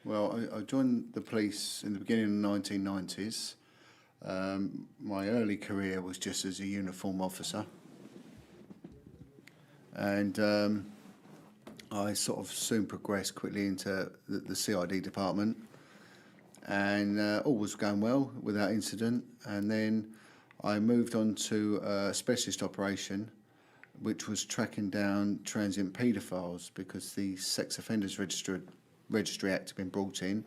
Well, I joined the police in the beginning of the 1990s. My early career was just as a uniform officer, and I sort of soon progressed quickly into the CID department, and all was going well without incident. And then I moved on to a specialist operation, which was tracking down transient paedophiles because the Sex Offenders Registry Act had been brought in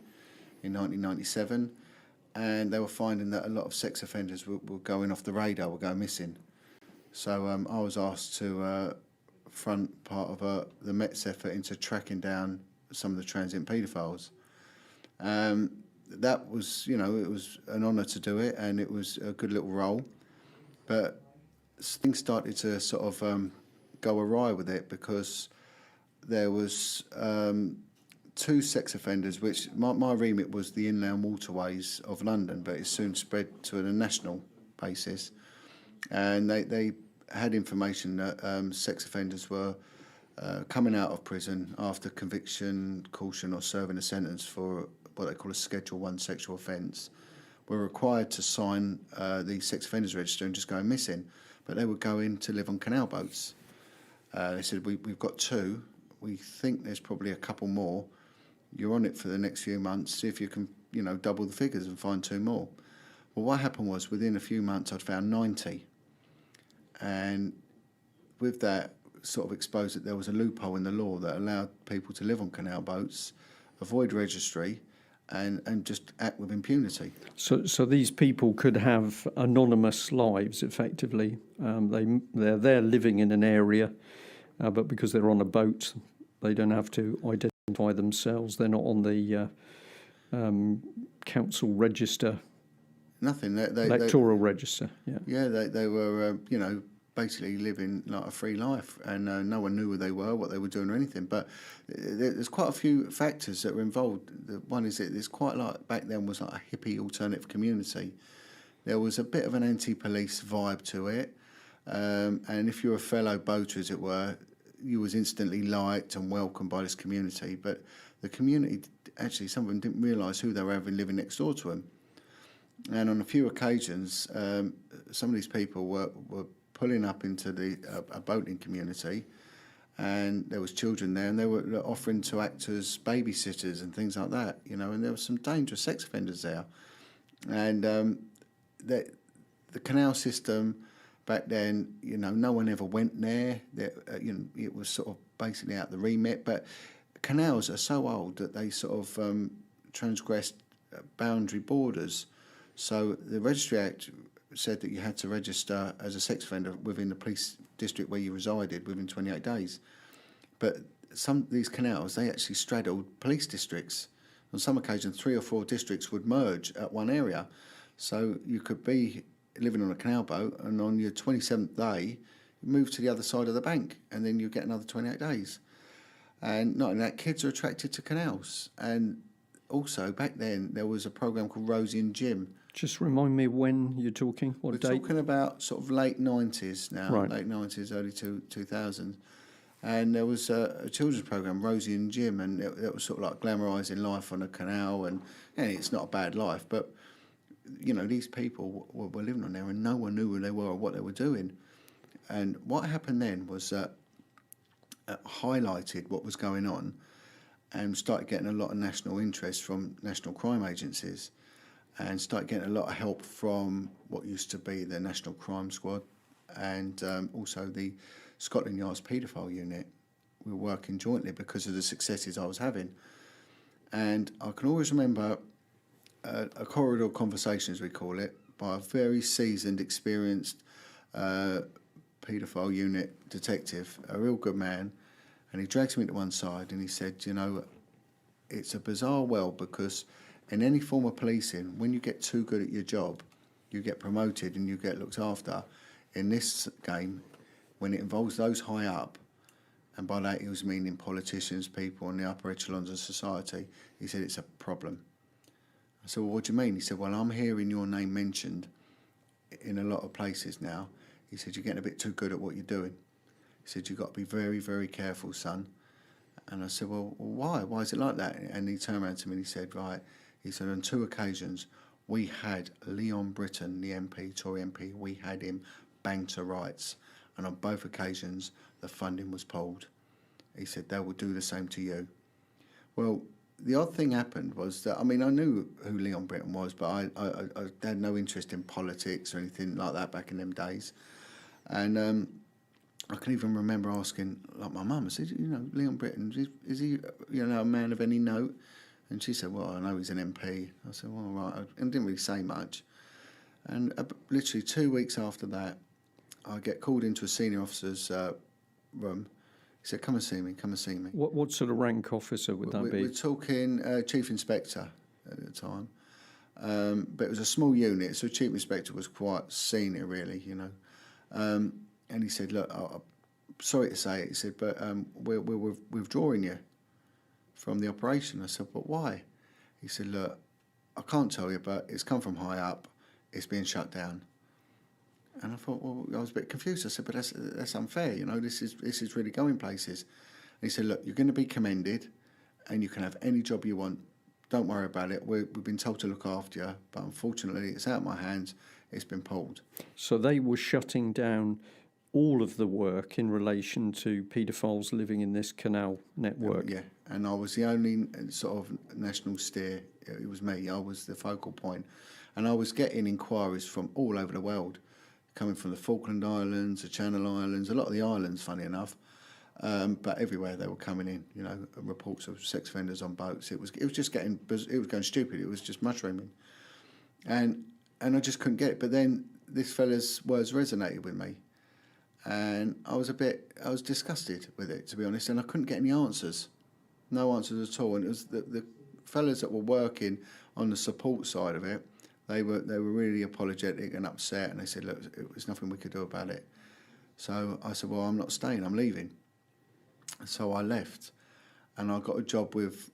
1997, and they were finding that a lot of sex offenders were going off the radar, were going missing. So I was asked to front part of the Met's effort into tracking down some of the transient paedophiles. That was, it was an honour to do it, and it was a good little role. But things started to sort of go awry with it because there was two sex offenders, which my remit was the inland waterways of London, but it soon spread to a national basis. And they had information that sex offenders were coming out of prison after conviction, caution or serving a sentence for what they call a Schedule 1 sexual offence, were required to sign the sex offenders register and just go missing. But they would go in to live on canal boats. They said, we've got two. We think there's probably a couple more. You're on it for the next few months. See if you can, double the figures and find two more. Well, what happened was within a few months, I'd found 90. And with that, sort of exposed that there was a loophole in the law that allowed people to live on canal boats, avoid registry, and just act with impunity. So these people could have anonymous lives, effectively. They're there living in an area, but because they're on a boat, they don't have to identify themselves. They're not on the council register. Nothing. Electoral register, yeah. Yeah, they were, basically living like a free life, and no one knew who they were, what they were doing or anything. But there's quite a few factors that were involved. The one is that it's quite like back then was like a hippie alternative community. There was a bit of an anti-police vibe to it, and if you're a fellow boater, as it were, you was instantly liked and welcomed by this community. But the community, actually, some of them didn't realise who they were having living next door to them. And on a few occasions, some of these people were pulling up into a boating community, and there was children there, and they were offering to act as babysitters and things like that, and there were some dangerous sex offenders there. And the canal system back then, no one ever went there. It was sort of basically out the remit, but canals are so old that they sort of transgressed boundary borders. So the Registry Act said that you had to register as a sex offender within the police district where you resided within 28 days. But some of these canals, they actually straddled police districts. On some occasions, 3 or 4 districts would merge at one area. So you could be living on a canal boat, and on your 27th day, you move to the other side of the bank, and then you get another 28 days. And not only that, kids are attracted to canals. And also, back then, there was a program called Rosie and Jim. Just remind me when you're talking, what date? We're talking about sort of late 90s now, right. Late 90s, early 2000s. And there was a children's program, Rosie and Jim, and it was sort of like glamorising life on a canal, and it's not a bad life, but, these people were living on there and no one knew who they were or what they were doing. And what happened then was that highlighted what was going on and started getting a lot of national interest from national crime agencies, and started getting a lot of help from what used to be the National Crime Squad and also the Scotland Yard's paedophile unit. We were working jointly because of the successes I was having. And I can always remember a corridor conversation, as we call it, by a very seasoned, experienced paedophile unit detective, a real good man, and he drags me to one side and he said, it's a bizarre world because in any form of policing, when you get too good at your job, you get promoted and you get looked after. In this game, when it involves those high up, and by that he was meaning politicians, people in the upper echelons of society, he said it's a problem. I said, well, what do you mean? He said, well, I'm hearing your name mentioned in a lot of places now. He said, you're getting a bit too good at what you're doing. He said, you've got to be very, very careful, son. And I said, well, why? Why is it like that? And he turned around to me and he said, right, he said, on 2 occasions, we had Leon Britton, the MP, Tory MP, we had him banged to rights. And on both occasions, the funding was pulled. He said, they will do the same to you. Well, the odd thing happened was that, I mean, I knew who Leon Britton was, but I had no interest in politics or anything like that back in them days. And I can even remember asking, like my mum, I said, you know, Leon Britton, is he, you know, a man of any note? And she said, well, I know he's an MP. I said, well, all right, and didn't really say much. And literally 2 weeks after that, I get called into a senior officer's room. He said, come and see me, come and see me. What sort of rank officer would that be? We're talking Chief Inspector at the time. But it was a small unit, so Chief Inspector was quite senior, really, you know. And he said, look, I'm sorry to say it, he said, but we're withdrawing you from the operation. I said, but why? He said, look, I can't tell you, but it's come from high up, it's being shut down. And I thought, well, I was a bit confused. I said, but that's unfair, you know, this is really going places. And he said, look, you're going to be commended and you can have any job you want. Don't worry about it. We've been told to look after you, but unfortunately it's out of my hands. It's been pulled. So they were shutting down all of the work in relation to paedophiles living in this canal network. Yeah, and I was the only sort of national steer. It was me. I was the focal point. And I was getting inquiries from all over the world, coming from the Falkland Islands, the Channel Islands, a lot of the islands, funny enough. But everywhere they were coming in, you know, reports of sex offenders on boats. It was just getting, it was going stupid. It was just mushrooming. And I just couldn't get it. But then this fella's words resonated with me. And I was disgusted with it, to be honest, and I couldn't get any answers. No answers at all. And it was the fellas that were working on the support side of it, they were really apologetic and upset, and they said, look, it was nothing we could do about it. So I said, well, I'm not staying, I'm leaving. So I left, and I got a job with,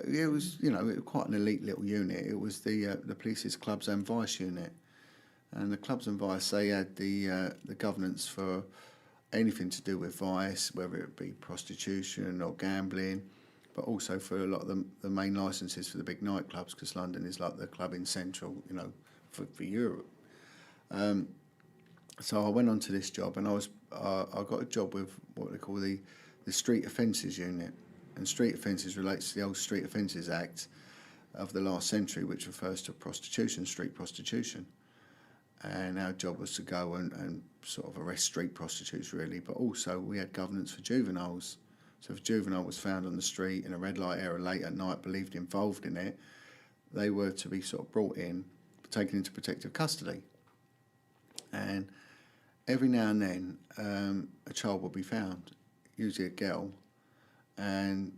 it was, you know, it was quite an elite little unit. It was the police's clubs and vice unit. And the clubs and vice, they had the governance for anything to do with vice, whether it be prostitution or gambling, but also for a lot of the main licences for the big nightclubs, because London is like the club in Central, you know, for Europe. So I went on to this job, and I got a job with what they call the Street Offences Unit. And street offences relates to the old Street Offences Act of the last century, which refers to prostitution, street prostitution. And our job was to go and sort of arrest street prostitutes, really, but also we had governance for juveniles. So if a juvenile was found on the street in a red light area late at night, believed involved in it, they were to be sort of brought in, taken into protective custody. And every now and then, a child would be found, usually a girl, and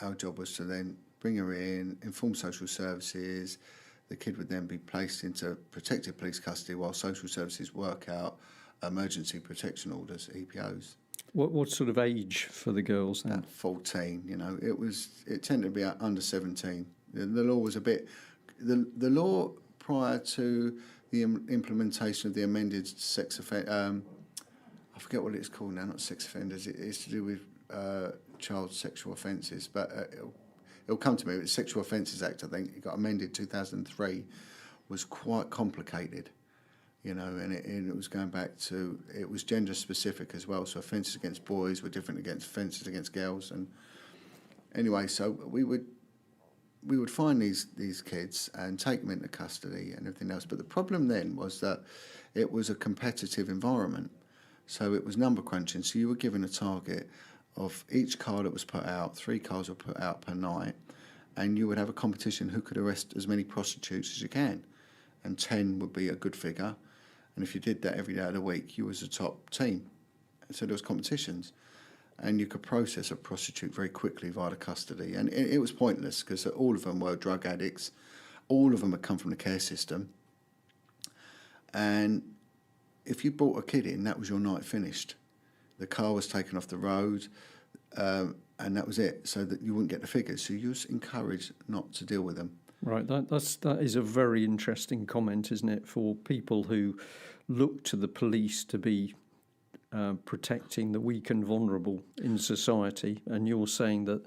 our job was to then bring her in, inform social services. The kid would then be placed into protective police custody while social services work out emergency protection orders, EPOs. What sort of age for the girls then? At 14, you know, it tended to be under 17. The law was a bit, the law prior to the implementation of the amended sex offence, I forget what it's called now, not sex offenders, it's to do with child sexual offences, but it'll come to me. The Sexual Offences Act, I think, it got amended 2003, was quite complicated, you know, and it was going back to, it was gender specific as well. So offences against boys were different against offences against girls. And anyway, so we would find these kids and take them into custody and everything else. But the problem then was that it was a competitive environment. So it was number crunching. So you were given a target of each car that was put out, 3 cars were put out per night, and you would have a competition who could arrest as many prostitutes as you can. And 10 would be a good figure. And if you did that every day of the week, you was the top team. So there was competitions. And you could process a prostitute very quickly via the custody. And it was pointless because all of them were drug addicts. All of them had come from the care system. And if you brought a kid in, that was your night finished. The car was taken off the road, and that was it, so that you wouldn't get the figures. So you was encouraged not to deal with them. Right, that is a very interesting comment, isn't it, for people who look to the police to be protecting the weak and vulnerable in society, and you're saying that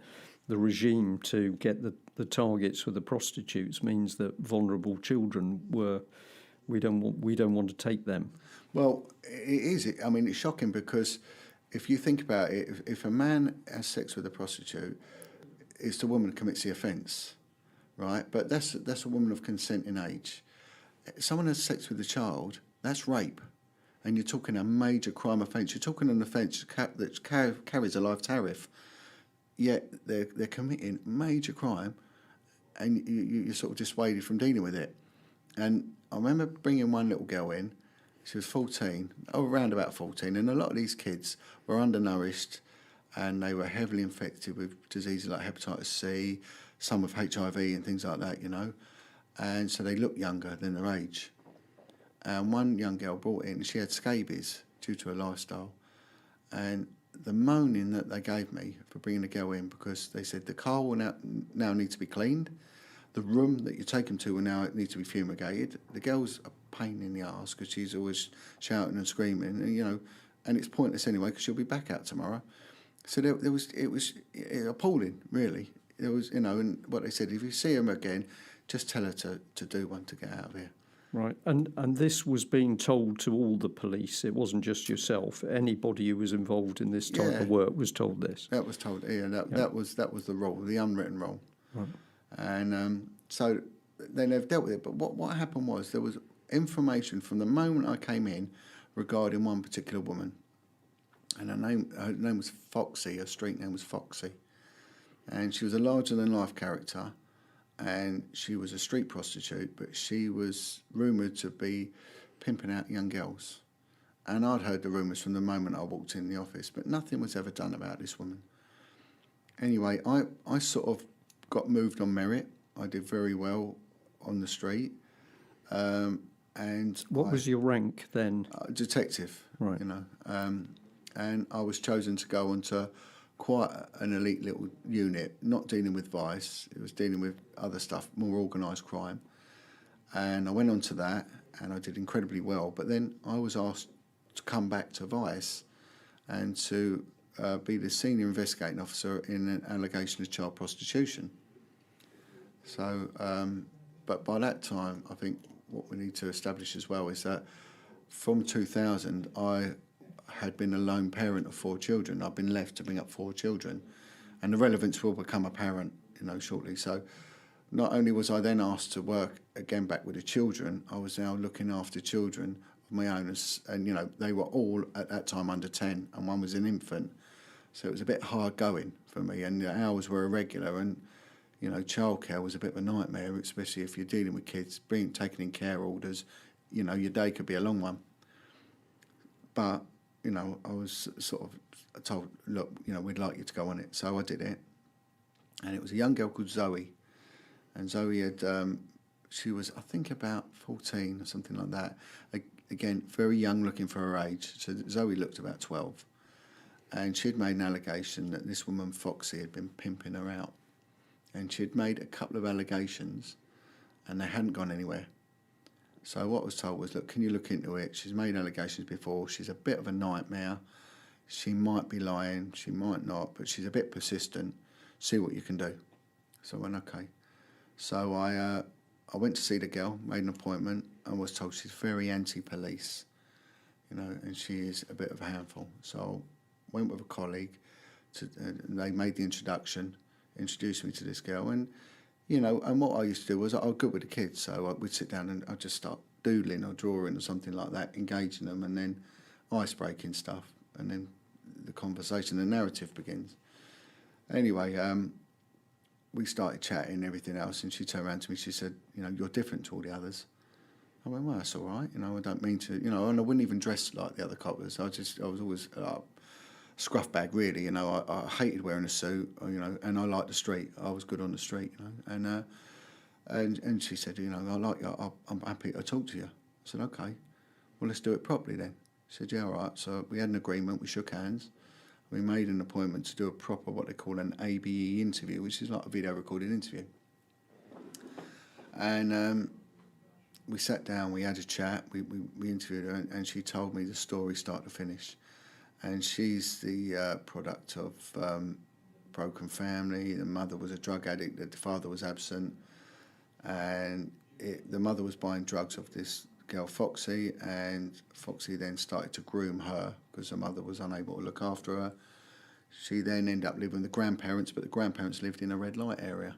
the regime to get the targets for the prostitutes means that vulnerable children we don't want to take them. Well, it is. I mean, it's shocking because if you think about it, if a man has sex with a prostitute, it's the woman who commits the offence, right? But that's a woman of consenting age. Someone has sex with a child, that's rape. And you're talking a major crime offence. You're talking an offence that carries a life tariff. Yet they're committing major crime, and you're sort of dissuaded from dealing with it. And I remember bringing one little girl in. She was 14, around about 14, and a lot of these kids were undernourished, and they were heavily infected with diseases like hepatitis C, some with HIV and things like that, and so they looked younger than their age. And one young girl brought in, she had scabies due to her lifestyle, and the moaning that they gave me for bringing the girl in, because they said the car will now need to be cleaned, the room that you take them to will now need to be fumigated. The girl's a pain in the arse because she's always shouting and screaming, and it's pointless anyway because she'll be back out tomorrow. So it was appalling, really. There was, and what they said, if you see them again, just tell her to do one to get out of here. Right, and this was being told to all the police. It wasn't just yourself. Anybody who was involved in this type of work was told this. That was told. Yeah, that was the rule, the unwritten rule. Right. And so then they've dealt with it. But what happened was there was information from the moment I came in regarding one particular woman, and her name was Foxy. Her street name was Foxy, and she was a larger than life character. And she was a street prostitute, but she was rumoured to be pimping out young girls. And I'd heard the rumours from the moment I walked in the office, but nothing was ever done about this woman. Anyway, I sort of got moved on merit. I did very well on the street. And what was your rank then? Detective, right? And I was chosen to go onto quite an elite little unit, not dealing with vice. It was dealing with other stuff, more organised crime. And I went on to that, and I did incredibly well. But then I was asked to come back to vice and to be the senior investigating officer in an allegation of child prostitution. So, but by that time, I think what we need to establish as well is that from 2000, I had been a lone parent of 4 children. I've been left to bring up 4 children, and the relevance will become apparent, shortly. So, not only was I then asked to work again back with the children, I was now looking after children of my own, and they were all at that time under 10, and one was an infant. So it was a bit hard going for me, and the hours were irregular, and childcare was a bit of a nightmare, especially if you're dealing with kids, taking in care orders. Your day could be a long one. But I was sort of told, look, we'd like you to go on it. So I did it. And it was a young girl called Zoe. And Zoe had, she was, I think, about 14 or something like that. Again, very young looking for her age. So Zoe looked about 12. And she'd made an allegation that this woman, Foxy, had been pimping her out. And she'd made a couple of allegations, and they hadn't gone anywhere. So what I was told was, look, can you look into it? She's made allegations before. She's a bit of a nightmare. She might be lying. She might not, but she's a bit persistent. See what you can do. So I went, okay. So I went to see the girl, made an appointment, and was told she's very anti-police, and she is a bit of a handful. So I went with a colleague. And they made the introduction, introduced me to this girl, and and what I used to do was I was good with the kids, so we'd sit down and I'd just start doodling or drawing or something like that, engaging them, and then ice-breaking stuff, and then the conversation, the narrative begins. Anyway, we started chatting and everything else, and she turned around to me, she said, you're different to all the others. I went, well, that's all right, I don't mean to, and I wouldn't even dress like the other coppers. I was always scruff bag, really. I hated wearing a suit, and I liked the street. I was good on the street, and she said, I like you. I'm happy to talk to you. I said, okay, well, let's do it properly then. She said, yeah, all right. So we had an agreement. We shook hands. We made an appointment to do a proper, what they call an ABE interview, which is like a video recorded interview. And we sat down. We had a chat. We interviewed her, and she told me the story start to finish. and she's the product of broken family. The mother was a drug addict, the father was absent, and the mother was buying drugs off this girl Foxy, and Foxy then started to groom her because her mother was unable to look after her. She then ended up living with the grandparents, but the grandparents lived in a red light area.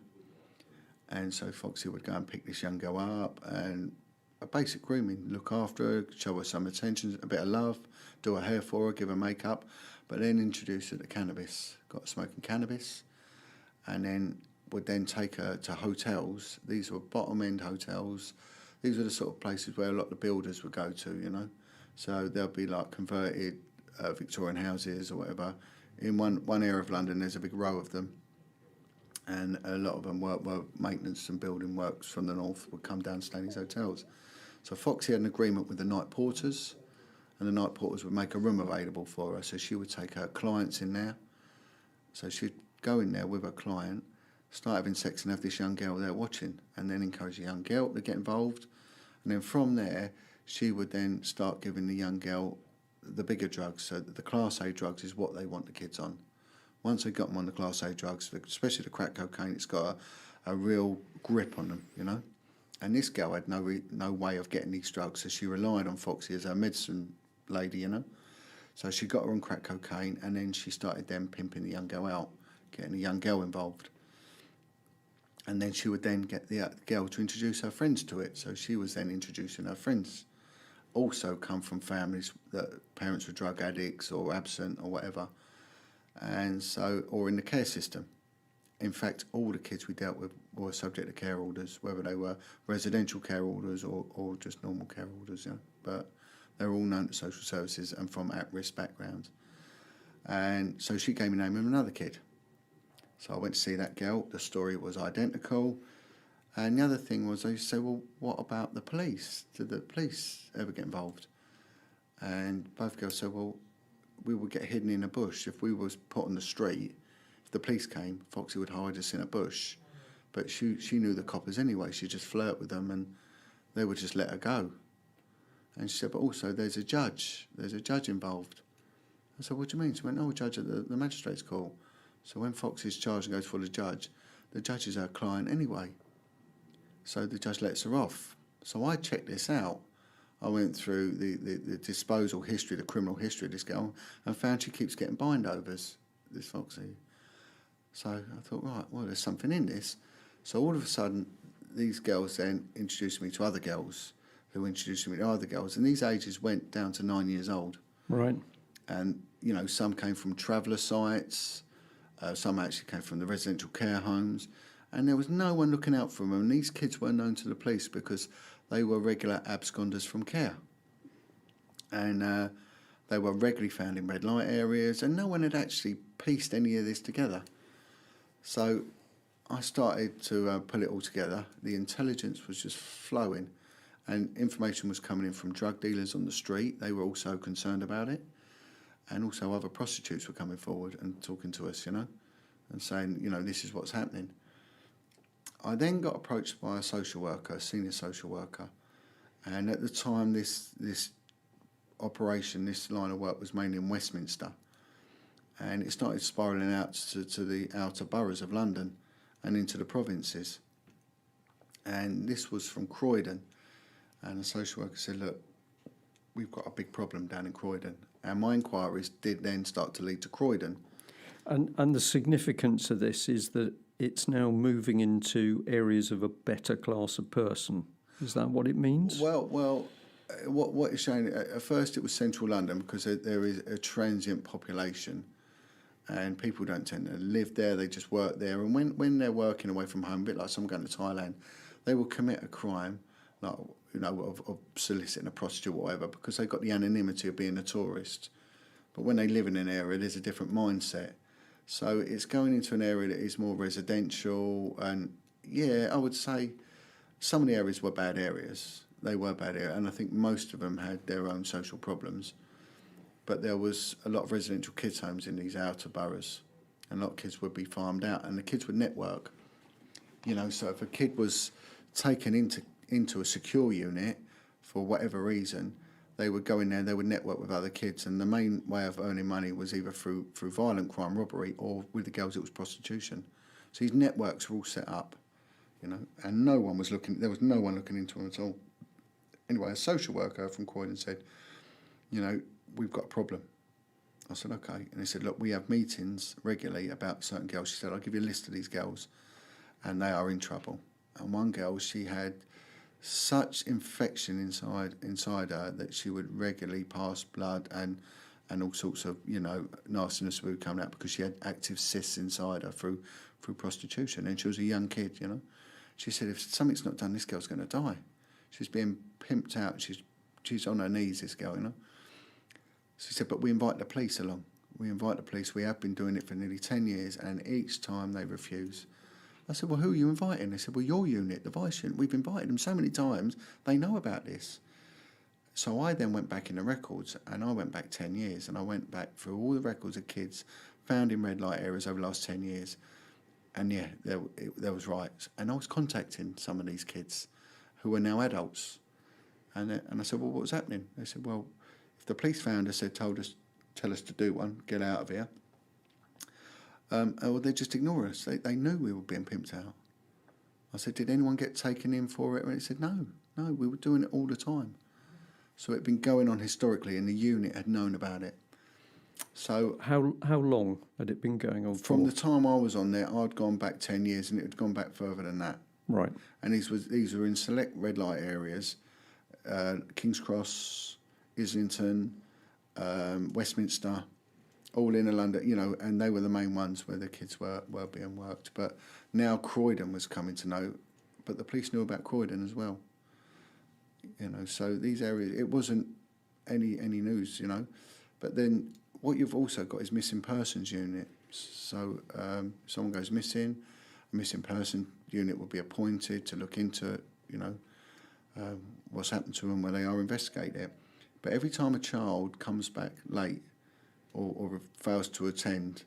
And so Foxy would go and pick this young girl up and a basic grooming, look after her, show her some attention, a bit of love, do her hair for her, give her makeup, but then introduce her to cannabis, got her smoking cannabis, and then would then take her to hotels. These were bottom-end hotels. These were the sort of places where a lot of the builders would go to, you know. So there'll be like converted Victorian houses or whatever. In one area of London, there's a big row of them, and a lot of them were maintenance and building works from the north would come down and stay in these hotels. So Foxy had an agreement with the night porters, and the night porters would make a room available for her. So she would take her clients in there. So she'd go in there with her client, start having sex and have this young girl there watching, and then encourage the young girl to get involved. And then from there, she would then start giving the young girl the bigger drugs. So the Class A drugs is what they want the kids on. Once they got them on the Class A drugs, especially the crack cocaine, it's got a real grip on them, you know. And this girl had no way of getting these drugs, so she relied on Foxy as her medicine lady, you know. So she got her on crack cocaine, and then she started then pimping the young girl out, getting the young girl involved. And then she would then get the girl to introduce her friends to it. So she was then introducing her friends. Also come from families that parents were drug addicts or absent or whatever. And so, or in the care system. In fact, all the kids we dealt with were subject to care orders, whether they were residential care orders or just normal care orders, you know. But they were all known to social services and from at-risk backgrounds. And so she gave me the name of another kid. So I went to see that girl. The story was identical. And the other thing was, I used to say, well, what about the police? Did the police ever get involved? And both girls said, well, we would get hidden in a bush. If we was put on the street, if the police came, Foxy would hide us in a bush. But she knew the coppers anyway. She'd just flirt with them and they would just let her go. And she said, but also there's a judge. There's a judge involved. I said, what do you mean? She went, oh, a judge at the magistrate's court. So when Foxy's charged and goes for the judge is her client anyway. So the judge lets her off. So I checked this out. I went through the disposal history, the criminal history of this girl, and found she keeps getting bindovers, this Foxy. So I thought, right, well, there's something in this. So all of a sudden, these girls then introduced me to other girls, who introduced me to other girls, and these ages went down to 9 years old. Right. And, you know, some came from traveller sites, some actually came from the residential care homes, and there was no one looking out for them. And these kids were known to the police because they were regular absconders from care. And they were regularly found in red light areas, and no one had actually pieced any of this together. So I started to pull it all together. The intelligence was just flowing, and information was coming in from drug dealers on the street. They were also concerned about it. And also other prostitutes were coming forward and talking to us, you know, and saying, you know, this is what's happening. I then got approached by a social worker, a senior social worker. And at the time, this operation, this line of work was mainly in Westminster. And it started spiralling out to the outer boroughs of London and into the provinces. And this was from Croydon. And the social worker said, look, we've got a big problem down in Croydon. And my inquiries did then start to lead to Croydon. And the significance of this is that it's now moving into areas of a better class of person. Is that what it means? Well, what it's showing, at first it was central London because there is a transient population and people don't tend to live there, they just work there. And when they're working away from home, a bit like someone going to Thailand, they will commit a crime, like, you know, of soliciting a prostitute or whatever, because they've got the anonymity of being a tourist. But when they live in an area, there's a different mindset. So it's going into an area that is more residential, and yeah, I would say some of the areas were bad areas. They were bad areas, and I think most of them had their own social problems. But there was a lot of residential kids' homes in these outer boroughs, and a lot of kids would be farmed out, and the kids would network. You know, so if a kid was taken into a secure unit for whatever reason, they would go in there, they would network with other kids, and the main way of earning money was either through violent crime, robbery, or with the girls it was prostitution. So these networks were all set up, and no one was looking. There was no one looking into them at all. Anyway, a social worker from Croydon said, we've got a problem. I said, okay. And he said, look, we have meetings regularly about certain girls. She said, I'll give you a list of these girls, and they are in trouble. And one girl, she had such infection inside her that she would regularly pass blood and all sorts of, nastiness would come out because she had active cysts inside her through prostitution. And she was a young kid, She said, if something's not done, this girl's going to die. She's being pimped out. She's on her knees, this girl, She said, but we invite the police along. We invite the police. We have been doing it for nearly 10 years, and each time they refuse. I said, well, who are you inviting? They said, well, your unit, the vice unit. We've invited them so many times, they know about this. So I then went back in the records, and I went back 10 years, and I went back through all the records of kids found in red light areas over the last 10 years. And yeah, there was rights. And I was contacting some of these kids who are now adults. And I said, well, what was happening? They said, well, if the police found us, tell us to do one, get out of here. Or they just ignore us. They knew we were being pimped out. I said, did anyone get taken in for it? And he said, no, we were doing it all the time. So it'd been going on historically, and the unit had known about it. So how long had it been going on for? From the time I was on there, I'd gone back 10 years, and it had gone back further than that. Right. And these were in select red light areas, King's Cross, Islington, Westminster, all in London, and they were the main ones where the kids were being worked. But now Croydon was coming to know, but the police knew about Croydon as well. So these areas, it wasn't any news, But then what you've also got is missing persons unit. So someone goes missing, a missing person unit will be appointed to look into, what's happened to them, where they are, investigate it. But every time a child comes back late or fails to attend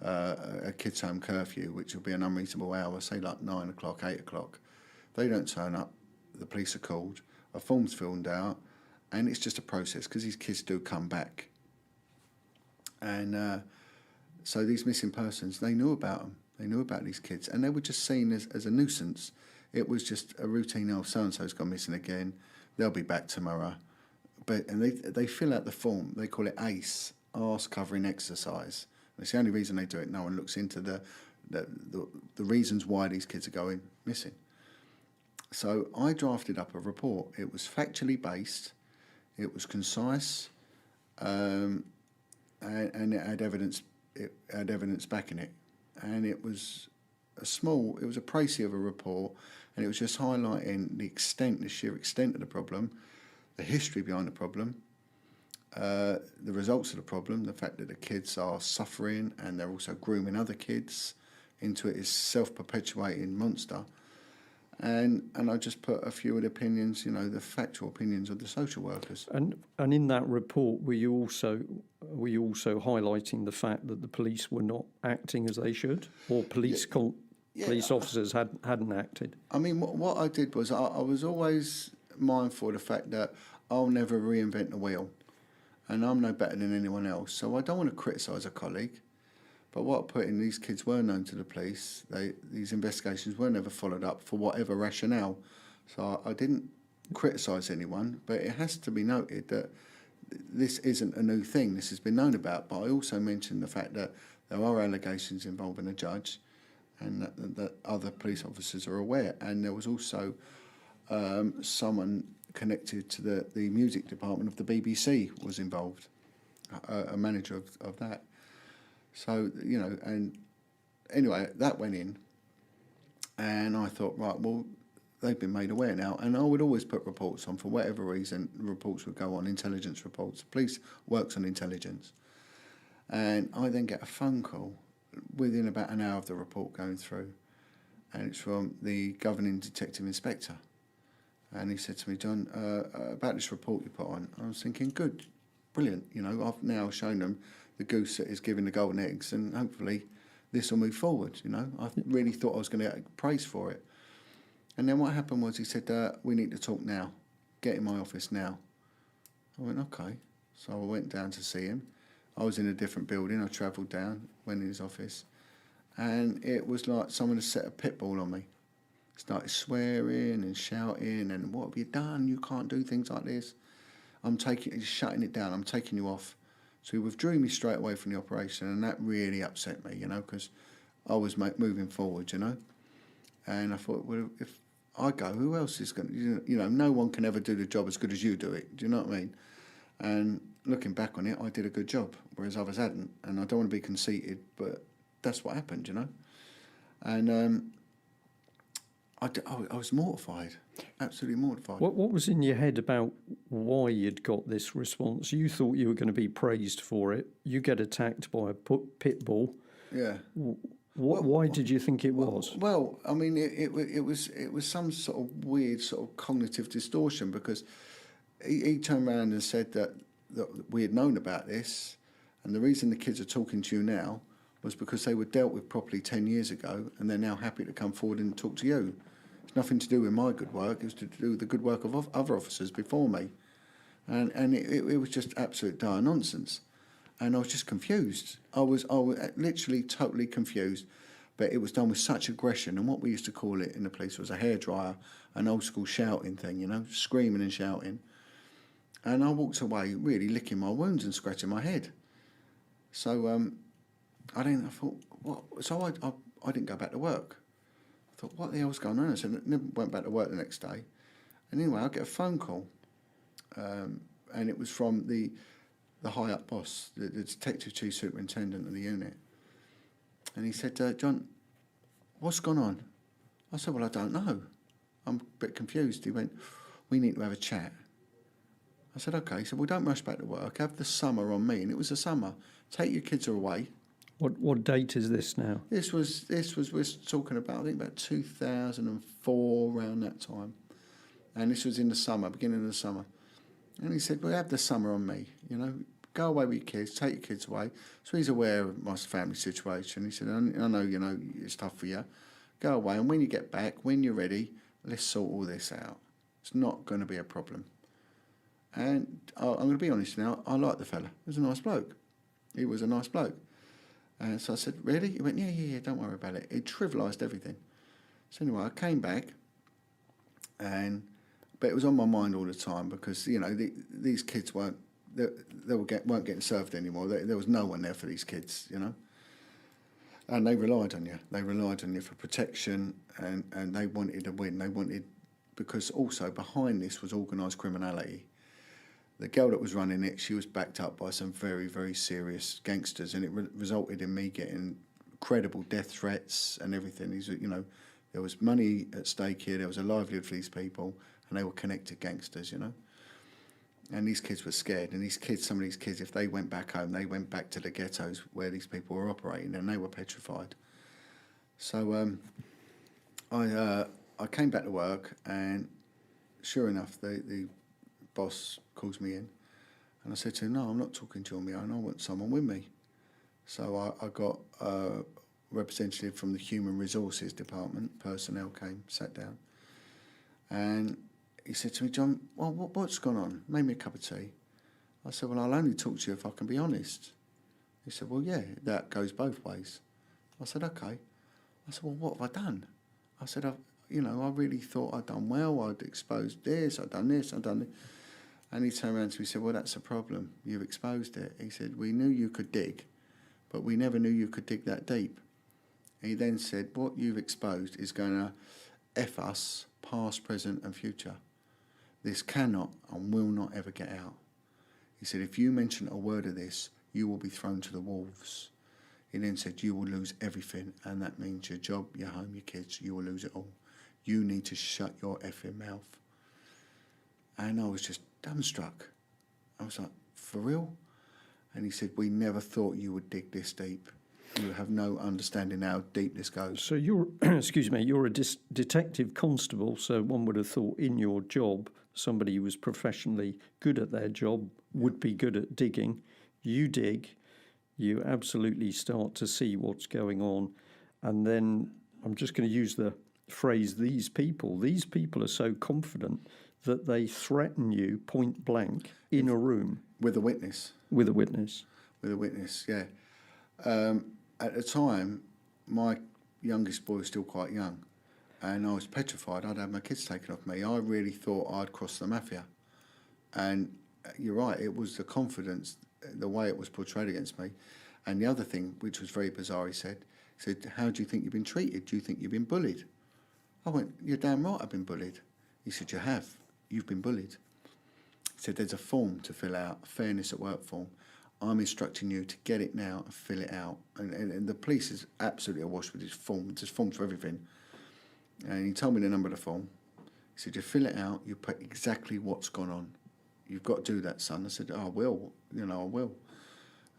a kids' home curfew, which will be an unreasonable hour, say like 9 o'clock, 8 o'clock, they don't turn up, the police are called, a form's filled out, and it's just a process because these kids do come back. And so these missing persons, they knew about them. They knew about these kids, and they were just seen as a nuisance. It was just a routine, so-and-so's gone missing again, they'll be back tomorrow. And they fill out the form, they call it ACE, Arse Covering Exercise. And it's the only reason they do it. No one looks into the reasons why these kids are going missing. So I drafted up a report. It was factually based, it was concise, and it had evidence. It had evidence backing it, and it was a précis of a report, and it was just highlighting the sheer extent of the problem, the history behind the problem, the results of the problem, the fact that the kids are suffering and they're also grooming other kids into it, is self-perpetuating monster. And I just put a few of the opinions, the factual opinions of the social workers. And in that report, were you also highlighting the fact that the police were not acting as they should, or police officers hadn't acted? I mean, what I did was I was always mindful of the fact that I'll never reinvent the wheel, and I'm no better than anyone else. So I don't want to criticise a colleague. But what I put in, these kids were known to the police. These investigations were never followed up for whatever rationale. So I didn't criticise anyone, but it has to be noted that this isn't a new thing. This has been known about. But I also mentioned the fact that there are allegations involving a judge, and that other police officers are aware. And there was also someone connected to the music department of the BBC was involved, a manager of that. So, and anyway, that went in, and I thought, right, well, they've been made aware now, and I would always put reports on, for whatever reason, reports would go on, intelligence reports. Police works on intelligence. And I then get a phone call within about an hour of the report going through, and it's from the governing detective inspector. And he said to me, John, about this report you put on. I was thinking, good, brilliant, I've now shown them the goose that is giving the golden eggs, and hopefully this will move forward, I really thought I was going to get praise for it. And then what happened was he said, we need to talk now. Get in my office now. I went, okay. So I went down to see him. I was in a different building. I travelled down, went in his office, and it was like someone had set a pit bull on me. Started swearing and shouting, and what have you done? You can't do things like this. He's shutting it down. I'm taking you off. So he withdrew me straight away from the operation, and that really upset me, because I was moving forward, And I thought, well, if I go, who else is going to, no one can ever do the job as good as you do it. Do you know what I mean? And looking back on it, I did a good job, whereas others hadn't. And I don't want to be conceited, but that's what happened, And I was mortified, absolutely mortified. What was in your head about why you'd got this response? You thought you were going to be praised for it. You get attacked by a pit bull. Yeah. Why did you think it was? Well, I mean, it was some sort of weird sort of cognitive distortion, because he turned around and said that we had known about this, and the reason the kids are talking to you now was because they were dealt with properly 10 years ago, and they're now happy to come forward and talk to you. It's nothing to do with my good work. It was to do with the good work of other officers before me. And it was just absolute dire nonsense. And I was just confused. I was literally totally confused. But it was done with such aggression, and what we used to call it in the police was a hairdryer, an old school shouting thing, screaming and shouting. And I walked away really licking my wounds and scratching my head. So I thought, what? So I didn't go back to work. I thought, what the hell's going on? So I never went back to work the next day. And anyway, I get a phone call, and it was from the high up boss, the detective chief superintendent of the unit. And he said, John, what's gone on? I said, well, I don't know. I'm a bit confused. He went, we need to have a chat. I said, okay. He said, well, don't rush back to work. Have the summer on me. And it was the summer. Take your kids away. What date is this now? This was we're talking about, I think about 2004, around that time. And this was in the summer, beginning of the summer. And he said, well, have the summer on me, Go away with your kids, take your kids away. So he's aware of my family situation. He said, I know, it's tough for you. Go away, and when you get back, when you're ready, let's sort all this out. It's not going to be a problem. And I'm going to be honest now, I like the fella. He was a nice bloke. He was a nice bloke. And so I said, really? He went, yeah, don't worry about it. It trivialised everything. So anyway, I came back, but it was on my mind all the time, because, these kids weren't getting served anymore. There was no one there for these kids, And they relied on you. They relied on you for protection, and they wanted to win. Because also behind this was organised criminality. The girl that was running it, she was backed up by some very, very serious gangsters, and it resulted in me getting credible death threats and everything. There was money at stake here, there was a livelihood for these people, and they were connected gangsters, And these kids were scared, and some of these kids, if they went back home, they went back to the ghettos where these people were operating, and they were petrified. So I came back to work, and sure enough, the boss calls me in, and I said to him, no, I'm not talking to you on my own, I want someone with me. So I got a representative from the Human Resources Department, personnel came, sat down, and he said to me, John, well, what's gone on? Made me a cup of tea. I said, well, I'll only talk to you if I can be honest. He said, well, yeah, that goes both ways. I said, okay. I said, well, what have I done? I said, I really thought I'd done well, I'd exposed this, I'd done this, I'd done this. And he turned around to me and said, well, that's a problem. You've exposed it. He said, we knew you could dig, but we never knew you could dig that deep. He then said, what you've exposed is going to F us, past, present and future. This cannot and will not ever get out. He said, if you mention a word of this, you will be thrown to the wolves. He then said, you will lose everything, and that means your job, your home, your kids, you will lose it all. You need to shut your effing mouth. And I was just dumbstruck. I was like, for real? And he said, we never thought you would dig this deep. You have no understanding how deep this goes. So you're, you're a detective constable, so one would have thought in your job, somebody who was professionally good at their job would be good at digging. You dig, you absolutely start to see what's going on, and then I'm just going to use the phrase, these people are so confident that they threaten you point blank in a room with a witness. with a witness. With a witness, yeah. At the time, my youngest boy was still quite young, and I was petrified. I'd had my kids taken off me. I really thought I'd crossed the mafia. And you're right, it was the confidence, the way it was portrayed against me. And the other thing, which was very bizarre, he said, how do you think you've been treated? Do you think you've been bullied? I went, you're damn right I've been bullied. He said, you have. You've been bullied. He said, there's a form to fill out, a fairness at work form. I'm instructing you to get it now and fill it out. And the police is absolutely awash with this form. There's forms for everything. And he told me the number of the form. He said, you fill it out, you put exactly what's gone on. You've got to do that, son. I said, I will. I will.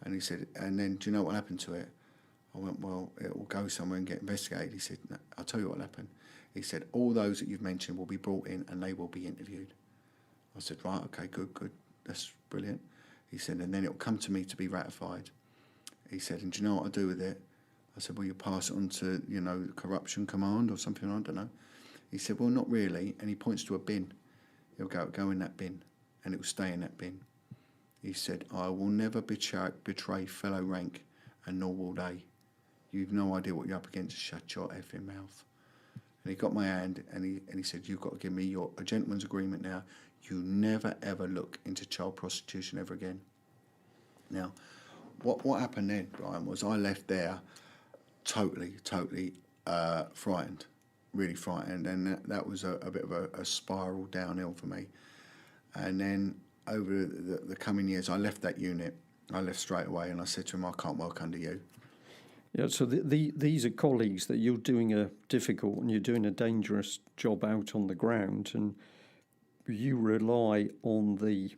And he said, and then do you know what happened to it? I went, well, it will go somewhere and get investigated. He said, no, I'll tell you what happened. He said, all those that you've mentioned will be brought in and they will be interviewed. I said, right, okay, good. That's brilliant. He said, and then it'll come to me to be ratified. He said, and do you know what I'll do with it? I said, well, you pass it on to, the corruption command or something, I don't know. He said, well, not really. And he points to a bin. He'll go in that bin and it will stay in that bin. He said, I will never betray fellow rank, and nor will they. You've no idea what you're up against. Shut your effing mouth. And he got my hand and he said, you've got to give me a gentleman's agreement now. You never, ever look into child prostitution ever again. Now, what happened then, Brian, was I left there totally frightened, really frightened. And that was a bit of a spiral downhill for me. And then over the coming years, I left that unit. I left straight away and I said to him, I can't work under you. Yeah, so these are colleagues that you're doing a difficult and you're doing a dangerous job out on the ground, and you rely on the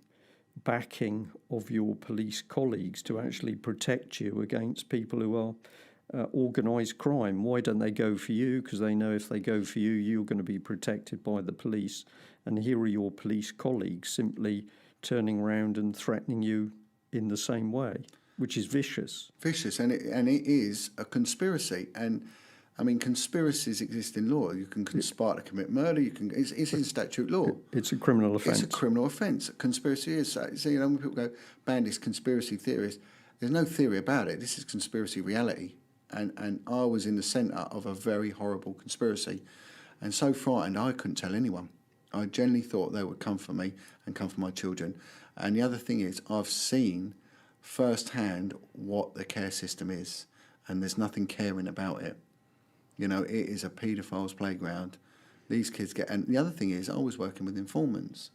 backing of your police colleagues to actually protect you against people who are organised crime. Why don't they go for you? Because they know if they go for you, you're going to be protected by the police. And here are your police colleagues simply turning around and threatening you in the same way, which is vicious. Vicious, and it is a conspiracy. And I mean, conspiracies exist in law. You can conspire to commit murder. It's in statute law. It's a criminal offence. It's a criminal offence. Conspiracy is. So, when people go, Bandy's conspiracy theorist, there's no theory about it. This is conspiracy reality. And I was in the centre of a very horrible conspiracy, and so frightened I couldn't tell anyone. I genuinely thought they would come for me and come for my children. And the other thing is, I've seen firsthand what the care system is, and there's nothing caring about it. It is a paedophile's playground. These kids and the other thing is, I was working with informants,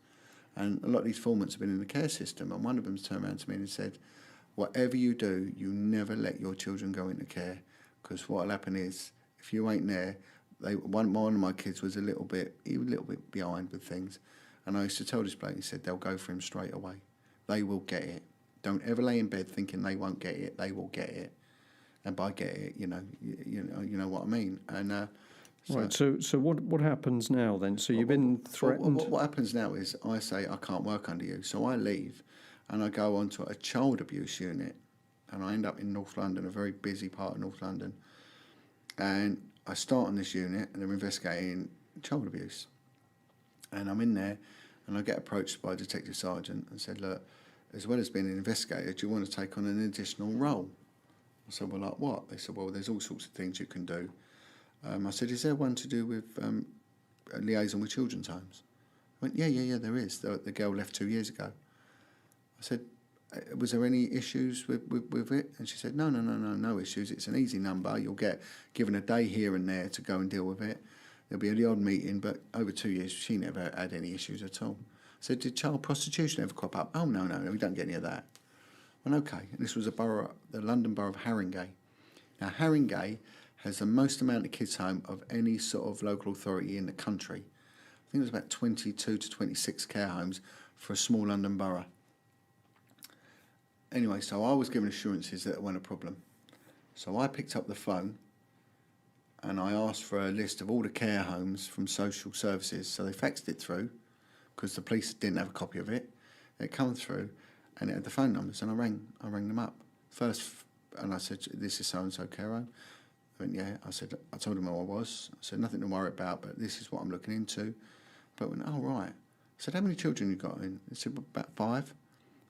and a lot of these informants have been in the care system, and one of them turned around to me and said, whatever you do, you never let your children go into care, because what'll happen is, if you ain't there, one of my kids was a little bit behind with things, and I used to tell this bloke, he said, they'll go for him straight away. They will get it. Don't ever lay in bed thinking they won't get it. They will get it. And by get it, you know what I mean. And right. So what happens now then? So you've been threatened. What happens now is I say I can't work under you, so I leave, and I go on to a child abuse unit, and I end up in North London, a very busy part of North London, and I start on this unit, and they're investigating child abuse, and I'm in there, and I get approached by a detective sergeant and said, look, as well as being an investigator, do you want to take on an additional role? I said, well, like what? They said, well, there's all sorts of things you can do. I said, is there one to do with a liaison with children's homes? I went, yeah, there is. The girl left 2 years ago. I said, was there any issues with it? And she said, no issues. It's an easy number. You'll get given a day here and there to go and deal with it. There'll be the odd meeting, but over 2 years, she never had any issues at all. I said, did child prostitution ever crop up? Oh, no, we don't get any of that. Well, okay, and this was the London borough of Haringey. Now, Haringey has the most amount of kids' home of any sort of local authority in the country. I think it was about 22 to 26 care homes for a small London borough. Anyway, so I was given assurances that it wasn't a problem. So I picked up the phone and I asked for a list of all the care homes from social services. So they faxed it through because the police didn't have a copy of it. It came through and it had the phone numbers, and I rang them up first, and I said, this is so-and-so care home. I went, yeah. I told them who I was. I said, nothing to worry about, but this is what I'm looking into. But I went, oh, right. said, how many children you got in? They said, about 5. I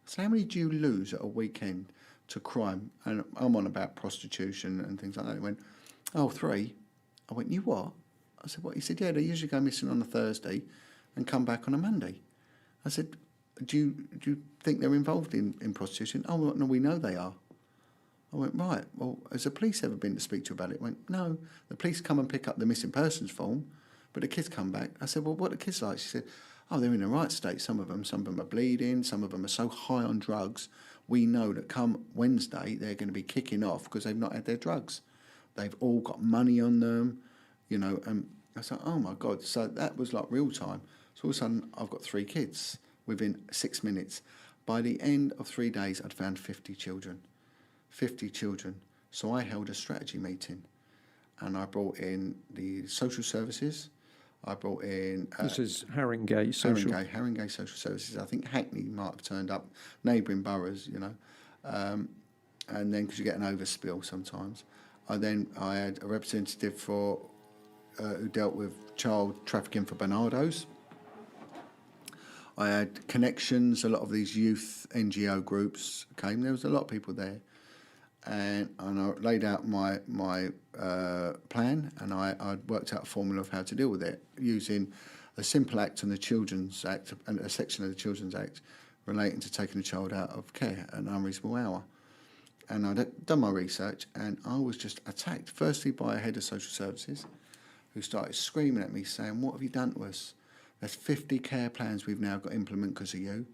said, how many do you lose at a weekend to crime? And I'm on about prostitution and things like that. He went, oh, 3. I went, you what? I said, what? He said, yeah, they usually go missing on a Thursday and come back on a Monday. I said, do you think they're involved in prostitution? Oh, well, no, we know they are. I went, right, well, has the police ever been to speak to you about it? He went, no, the police come and pick up the missing persons form, but the kids come back. I said, well, what are the kids like? She said, oh, they're in the right state, some of them are bleeding, some of them are so high on drugs, we know that come Wednesday they're going to be kicking off because they've not had their drugs. They've all got money on them, you know, and I said, oh my God. So that was like real time. So all of a sudden I've got 3 kids within 6 minutes. By the end of 3 days, I'd found 50 children. 50 children. So I held a strategy meeting and I brought in the social services. I brought in... this is Haringey Social... Haringey Social Services. I think Hackney might have turned up, neighbouring boroughs, you know. And then, because you get an overspill sometimes. I had a representative for who dealt with child trafficking for Bernardos. I had connections, a lot of these youth NGO groups came. There was a lot of people there. And I laid out my plan, and I worked out a formula of how to deal with it using a simple act on the Children's Act, and a section of the Children's Act relating to taking a child out of care at an unreasonable hour. And I'd done my research, and I was just attacked, firstly by a head of social services, who started screaming at me, saying, what have you done to us? There's 50 care plans we've now got to implement because of you.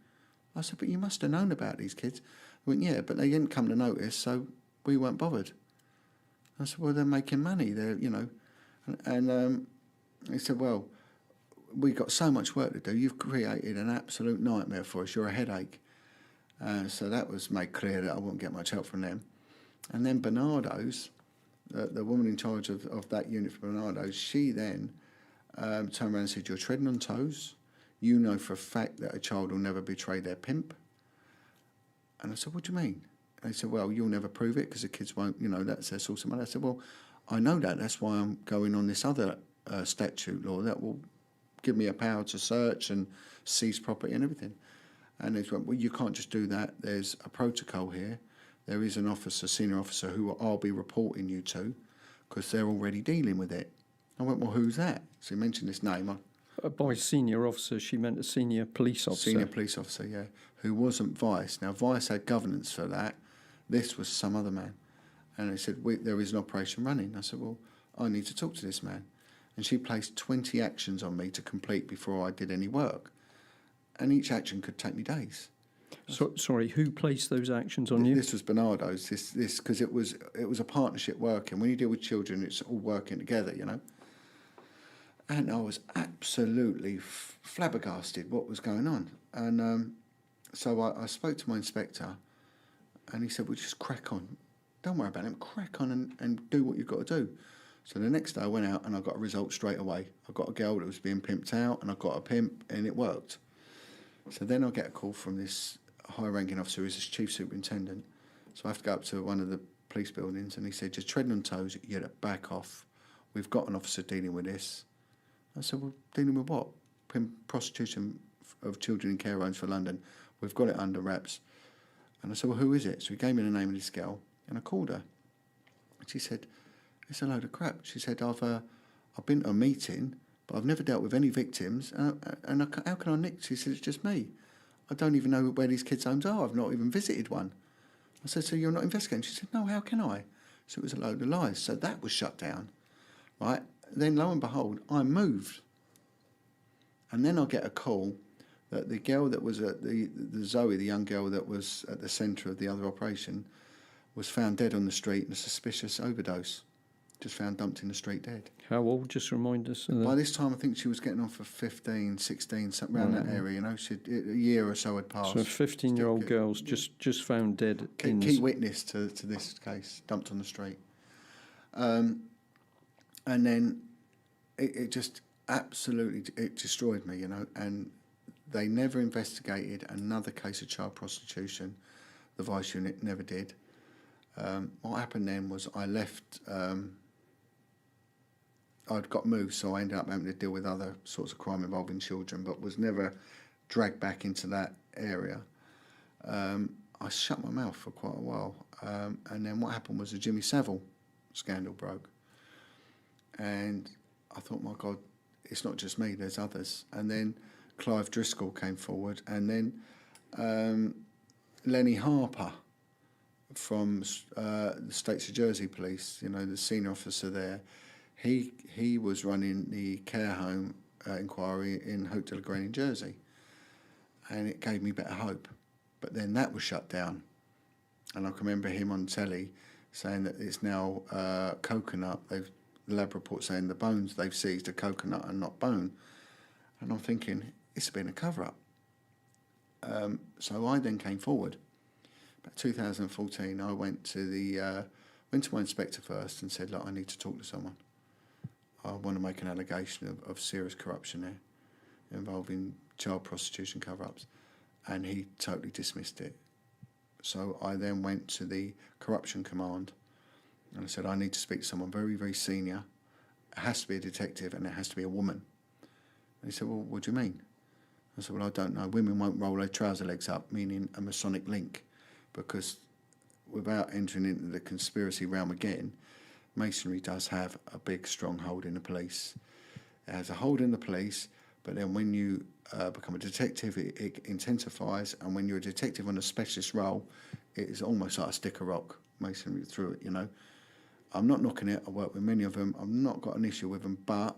I said, but you must have known about these kids. He went, yeah, but they didn't come to notice, so we weren't bothered. I said, well, they're making money, they're, you know. And he said, well, we've got so much work to do. You've created an absolute nightmare for us. You're a headache. So that was made clear that I wouldn't get much help from them. And then Bernardo's, the woman in charge of that unit for Bernardo's, she then turned around and said, you're treading on toes. You know for a fact that a child will never betray their pimp. And I said, what do you mean? And they said, well, you'll never prove it because the kids won't, you know, that's their source of money. I said, well, I know that. That's why I'm going on this other statute law that will give me a power to search and seize property and everything. And they went, well, you can't just do that. There's a protocol here. There is an officer, senior officer, who I'll be reporting you to because they're already dealing with it. I went, well, who's that? So he mentioned this name. By senior officer, she meant a senior police officer. Senior police officer, yeah, who wasn't Vice. Now, Vice had governance for that. This was some other man. And they said, there is an operation running. I said, well, I need to talk to this man. And she placed 20 actions on me to complete before I did any work. And each action could take me days. So, sorry, who placed those actions on you? This was Bernardo's. This because it was a partnership working. When you deal with children, it's all working together, you know. And I was absolutely flabbergasted what was going on. And so I spoke to my inspector, and he said, well, just crack on. Don't worry about it. Crack on and do what you've got to do. So the next day I went out and I got a result straight away. I got a girl that was being pimped out, and I got a pimp, and it worked. So then I get a call from this high-ranking officer who's this chief superintendent. So I have to go up to one of the police buildings, and he said, just treading on toes, you had to back off. We've got an officer dealing with this. I said, well, dealing with what? Prostitution of children in care homes for London. We've got it under wraps. And I said, well, who is it? So he gave me the name of this girl, and I called her. And she said, it's a load of crap. She said, I've been to a meeting, but I've never dealt with any victims. And how can I nick? She said, it's just me. I don't even know where these kids' homes are. I've not even visited one. I said, so you're not investigating? She said, no, how can I? So it was a load of lies. So that was shut down, right? Then, lo and behold, I moved. And then I get a call that the girl that was at the Zoe, the young girl that was at the centre of the other operation, was found dead on the street in a suspicious overdose. Just found dumped in the street dead. How old? Just remind us. By this time, I think she was getting on for 15, 16, something around that area. You know, a year or so had passed. So 15-year-old girls just found dead. Key witness to this case, dumped on the street. And then it just absolutely it destroyed me, you know. And they never investigated another case of child prostitution. The Vice unit never did. What happened then was I left. I'd got moved, so I ended up having to deal with other sorts of crime involving children, but was never dragged back into that area, I shut my mouth for quite a while. And then what happened was the Jimmy Savile scandal broke. And I thought, my God, it's not just me, there's others. And then Clive Driscoll came forward, and then Lenny Harper from the States of Jersey Police, the senior officer there, he was running the care home inquiry in Hope de la Grange in Jersey. And it gave me better hope. But then that was shut down. And I can remember him on telly saying that it's now coconut. The lab report saying the bones they've seized are coconut and not bone. And I'm thinking, it's been a cover-up. So I then came forward. About 2014, I went to my inspector first and said, look, I need to talk to someone. I want to make an allegation of serious corruption there involving child prostitution cover-ups. And he totally dismissed it. So I then went to the corruption command and I said, I need to speak to someone very, very senior. It has to be a detective and it has to be a woman. And he said, well, what do you mean? I said, well, I don't know. Women won't roll their trouser legs up, meaning a Masonic link, because without entering into the conspiracy realm again, Masonry does have a big, strong hold in the police. It has a hold in the police, but then when you become a detective, it intensifies, and when you're a detective on a specialist role, it is almost like a stick of rock, Masonry through it, I'm not knocking it. I work with many of them. I've not got an issue with them, but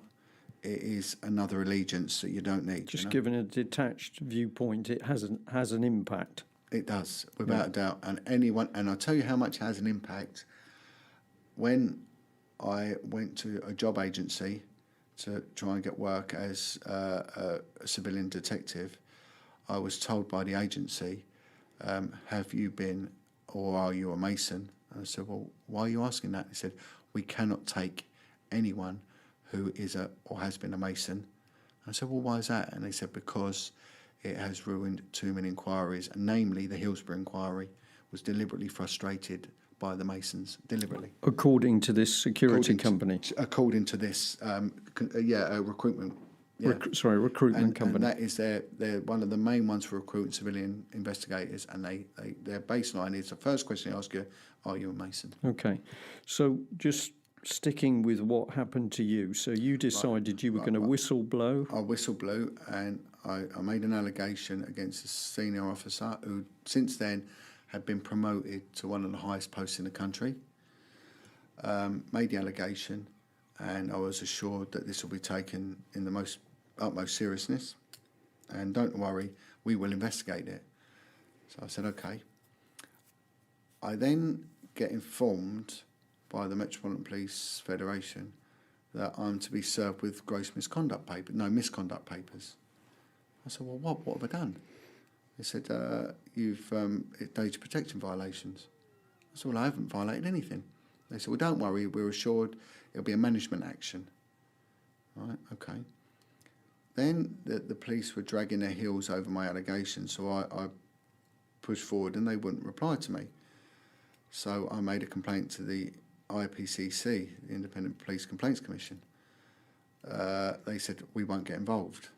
it is another allegiance that you don't need. Just given a detached viewpoint, it has an impact. It does, without a doubt. And I'll tell you how much it has an impact. When I went to a job agency to try and get work as a civilian detective, I was told by the agency, have you been or are you a Mason? And I said, well, why are you asking that? He said, we cannot take anyone who is or has been a Mason. And I said, well, why is that? And they said, because it has ruined too many inquiries, and namely the Hillsborough inquiry was deliberately frustrated by the Masons, deliberately. According to this security company? According to this, recruitment. Yeah. Recruitment company. And that is they're one of the main ones for recruiting civilian investigators, and their baseline is the first question they ask you, are you a Mason? Okay. So just sticking with what happened to you. So you decided you were going to whistle blow? I whistle blew, and I made an allegation against a senior officer who since then had been promoted to one of the highest posts in the country. Made the allegation, and I was assured that this will be taken in the utmost seriousness, and don't worry, we will investigate it. So I said, okay. I then get informed by the Metropolitan Police Federation that I'm to be served with gross misconduct papers. I said, well, what have I done? They said, you've data protection violations. I said, well, I haven't violated anything. They said, well, don't worry, we're assured it'll be a management action. Right, okay. Then the police were dragging their heels over my allegations, so I pushed forward and they wouldn't reply to me. So I made a complaint to the IPCC, the Independent Police Complaints Commission. They said, we won't get involved.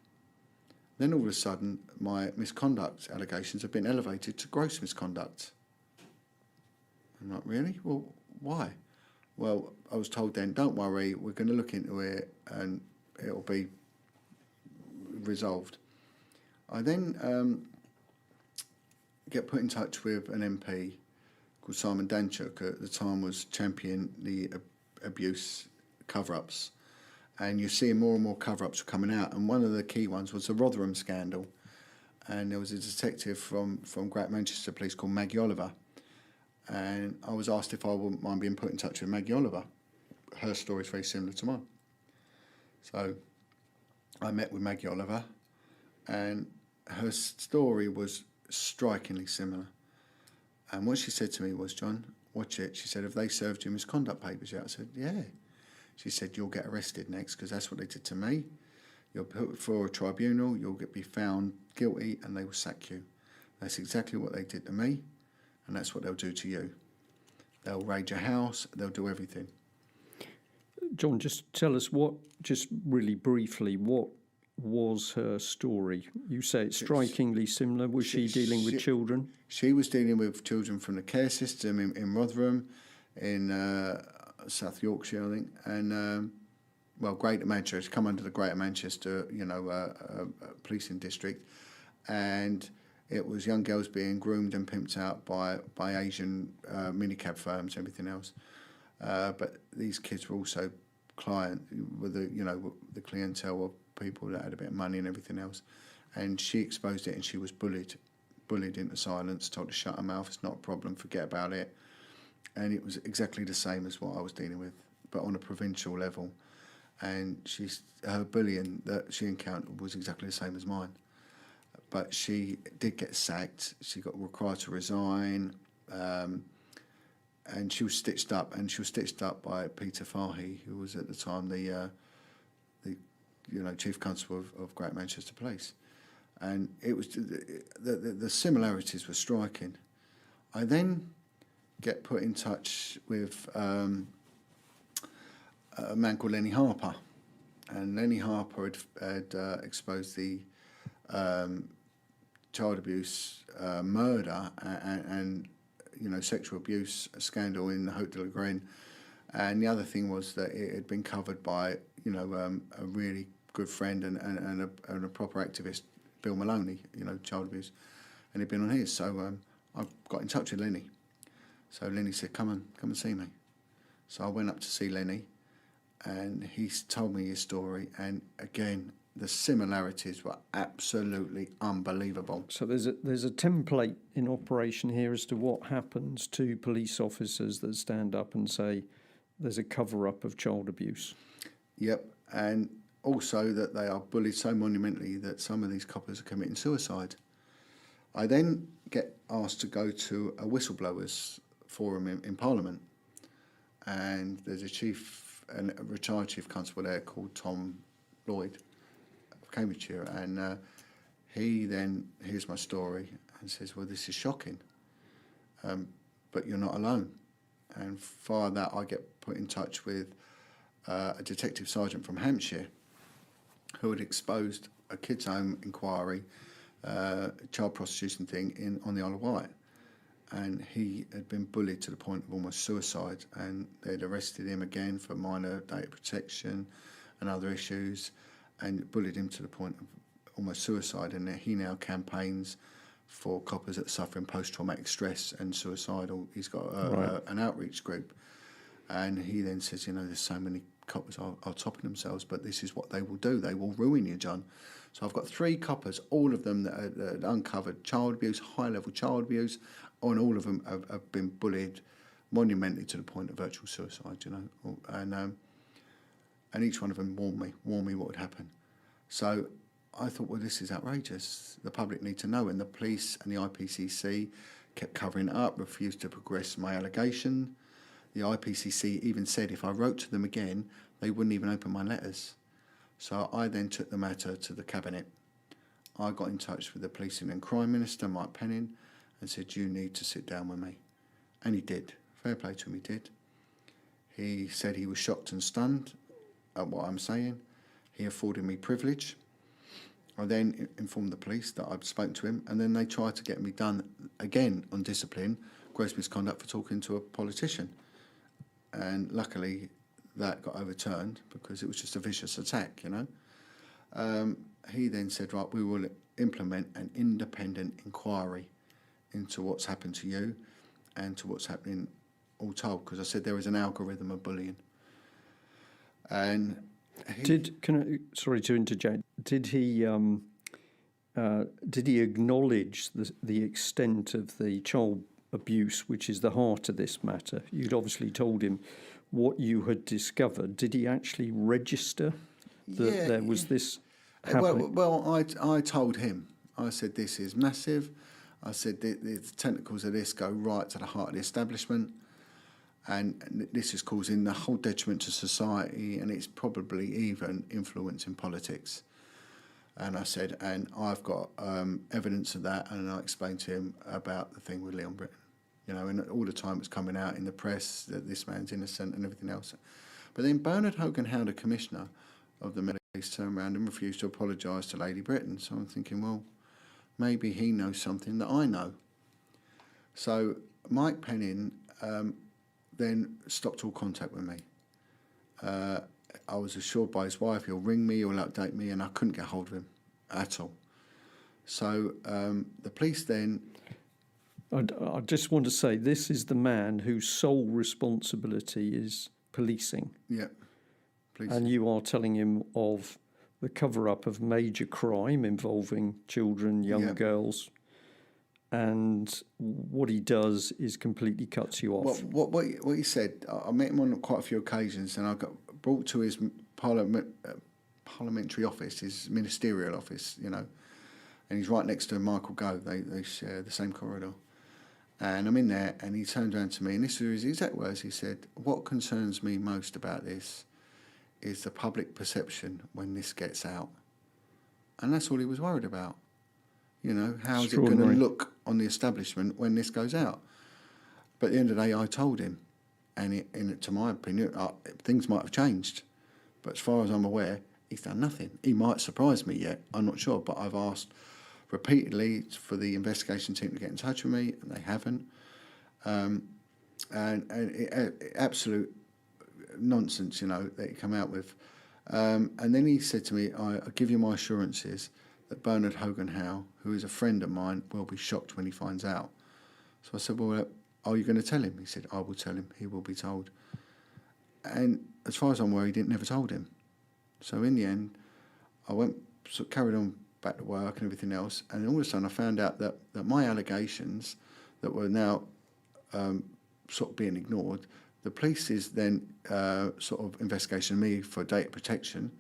Then all of a sudden, my misconduct allegations have been elevated to gross misconduct. I'm like, really? Well, why? Well, I was told then, don't worry, we're going to look into it and it'll be resolved. I then get put in touch with an MP called Simon Danchuk, at the time was championing the abuse cover-ups. And you're seeing more and more cover-ups coming out. And one of the key ones was the Rotherham scandal. And there was a detective from Great Manchester Police called Maggie Oliver. And I was asked if I wouldn't mind being put in touch with Maggie Oliver. Her story is very similar to mine. So I met with Maggie Oliver, and her story was strikingly similar. And what she said to me was, John, watch it. She said, have they served you misconduct papers yet? I said, yeah. She said, you'll get arrested next because that's what they did to me. You'll put before a tribunal, you'll be found guilty and they will sack you. That's exactly what they did to me, and that's what they'll do to you. They'll raid your house, they'll do everything. John, just tell us just really briefly, what was her story? You say it's strikingly similar. Was she dealing with children? She was dealing with children from the care system in Rotherham, in South Yorkshire, I think, and Greater Manchester. It's come under the Greater Manchester, policing district, and it was young girls being groomed and pimped out by Asian minicab firms, and everything else. But these kids were also the clientele of people that had a bit of money and everything else. And she exposed it, and she was bullied into silence, told to shut her mouth, it's not a problem, forget about it. And it was exactly the same as what I was dealing with, but on a provincial level. And her bullying that she encountered was exactly the same as mine. But she did get sacked, she got required to resign, and she was stitched up, by Peter Fahey, who was at the time the Chief Constable of Greater Manchester Police. And it was the similarities were striking. I then get put in touch with a man called Lenny Harper, and Lenny Harper had exposed the child abuse, murder, and sexual abuse scandal in the Haute de la Graine. And the other thing was that it had been covered by a really good friend and a proper activist, Bill Maloney, child abuse, and he'd been on his. So I got in touch with Lenny. So Lenny said, come and see me. So I went up to see Lenny, and he told me his story, and again, the similarities were absolutely unbelievable. So there's a template in operation here as to what happens to police officers that stand up and say there's a cover-up of child abuse. Yep, and also that they are bullied so monumentally that some of these coppers are committing suicide. I then get asked to go to a whistleblowers forum in Parliament, and there's a retired chief constable there called Tom Lloyd of Cambridgeshire, and he then hears my story and says, well, this is shocking, but you're not alone. And via that I get put in touch with a detective sergeant from Hampshire who had exposed a kids' home inquiry, child prostitution thing on the Isle of Wight. And he had been bullied to the point of almost suicide, and they'd arrested him again for minor data protection and other issues, and bullied him to the point of almost suicide. And he now campaigns for coppers that are suffering post-traumatic stress and suicidal. He's got an outreach group, and he then says, there's so many coppers are topping themselves, but this is what they will do. They will ruin you, John. So I've got 3 coppers, all of them that are uncovered child abuse, high-level child abuse, and all of them have been bullied monumentally to the point of virtual suicide, and each one of them warned me what would happen. So I thought, well, this is outrageous. The public need to know, and the police and the IPCC kept covering it up, refused to progress my allegation. The IPCC even said if I wrote to them again, they wouldn't even open my letters. So I then took the matter to the Cabinet. I got in touch with the Policing and Crime Minister, Mike Penning, and said, you need to sit down with me. And he did. Fair play to him, he did. He said he was shocked and stunned at what I'm saying. He afforded me privilege. I then informed the police that I'd spoken to him, and then they tried to get me done again on discipline, gross misconduct for talking to a politician. And luckily that got overturned because it was just a vicious attack, He then said, right, we will implement an independent inquiry into what's happened to you and to what's happening all told, because I said there is an algorithm of bullying. And sorry to interject, did he acknowledge the extent of the child abuse, which is the heart of this matter? You'd obviously told him what you had discovered. Did he actually register that there was this happening? Well, I told him. I said, this is massive. I said, the tentacles of this go right to the heart of the establishment, and this is causing the whole detriment to society, and it's probably even influencing politics. And I said, and I've got evidence of that, and I explained to him about the thing with Leon Britton. And all the time it's coming out in the press that this man's innocent and everything else. But then Bernard Hogan Howe, the Commissioner of the police turned around and refused to apologise to Lady Britain. So I'm thinking, well, maybe he knows something that I know. So Mike Pennin then stopped all contact with me. I was assured by his wife he'll ring me, he'll update me, and I couldn't get hold of him at all. So the police then... I just want to say, this is the man whose sole responsibility is policing. Yeah. Police. And you are telling him of the cover-up of major crime involving children, young girls, and what he does is completely cuts you off. What he said, I met him on quite a few occasions, and I got brought to his parliamentary office, his ministerial office, you know, and he's right next to Michael Gove. They share the same corridor. And I'm in there, and he turned around to me, and this were his exact words. He said, "What concerns me most about this is the public perception when this gets out." And that's all he was worried about. You know, how's it going to look on the establishment when this goes out? But at the end of the day, I told him, and to my opinion, things might have changed. But as far as I'm aware, he's done nothing. He might surprise me yet, I'm not sure, but I've asked repeatedly for the investigation team to get in touch with me, and they haven't. Absolute nonsense, you know, that he come out with. And then he said to me, I give you my assurances that Bernard Hogan-Howe, who is a friend of mine, will be shocked when he finds out. So I said, well, are you going to tell him? He said, I will tell him. He will be told. And as far as I'm aware, he never told him. So in the end, I carried on back to work and everything else, and all of a sudden I found out that my allegations that were now sort of being ignored, the police's then sort of investigation of me for data protection